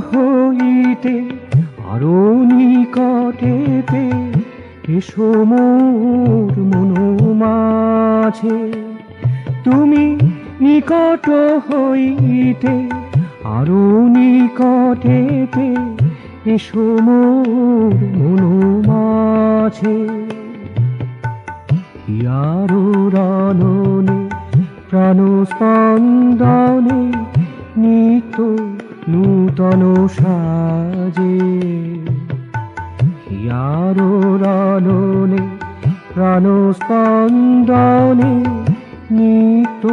হইতে আরো নিকটেতে এসো মোর মনোমাঝে। তুমি নিকট হইতে আরো নিকটেতে এসো মোর মনোমাঝে। হিয়ারো রণনে প্রাণ স্পন্দনে নিত্য নূতন সাজে। হিয়ারো রণনে প্রাণ স্পন্দনে নিত্য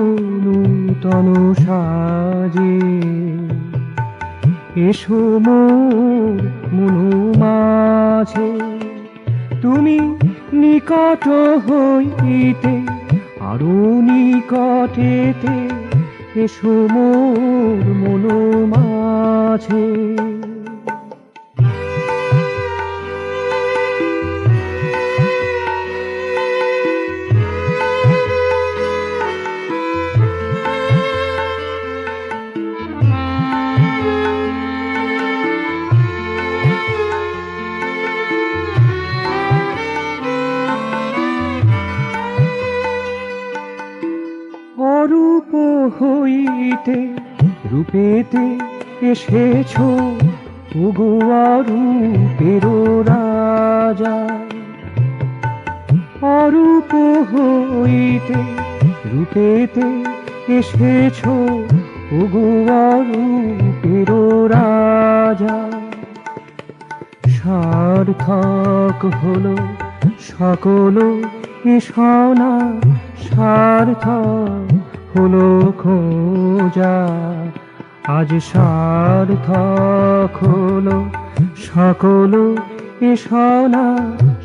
নূতন সাজে। এসো মোর মনোমাঝে। তুমি নিকট হইতে আরো নিকটেতে এসো মোর মনোমাঝে। অরূপ হইতে রূপেতে এসেছো ওগো অরূপের রাজা। অরূপ হইতে রূপেতে এসেছো ওগো অরূপের রাজা। সার্থক হলো সকল এসনা, সার্থক হলো খোঁজা। আজ সার্থক হলো সকল এসনা,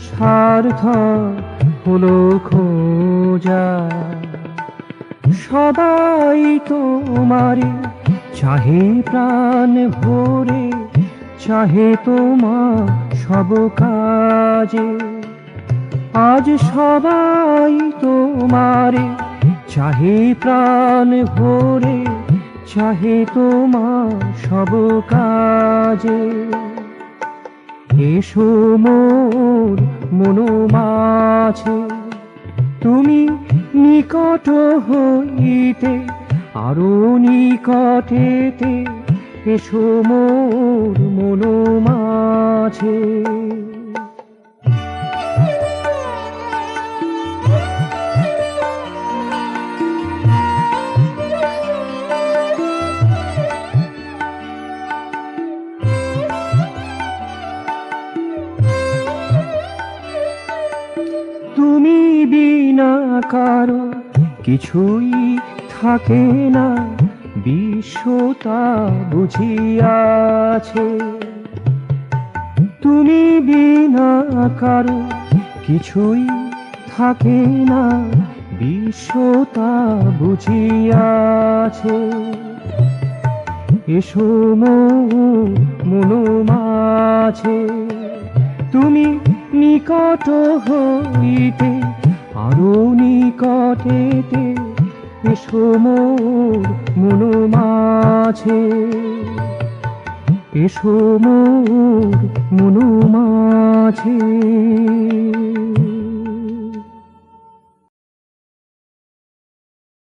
সার্থক হলো খোঁজা। সবাই তোমারে চাহে প্রাণ ভরে, চাহে তোমার সব কাজে। আজ সবাই তোমারে চাহে প্রাণ ভরে, চাহে তোমার সব কাজে। এসো মোর মনোমাঝে। তুমি নিকট হইতে আরো নিকটেতে এসো মোর মনোমাঝে। তুমি বিনা কারো কিছুই থাকে না, বিশ্বতা বুঝিয়াছে। তুমি বিনা কারো কিছুই থাকে না, বিশ্বতা বুঝিয়াছে। এসো মোর মনোমাঝে। তুমি নিকট হইতে আরো নিকটেতে এসো মোর মনোমাঝে। এসো মোর মনোমাঝে।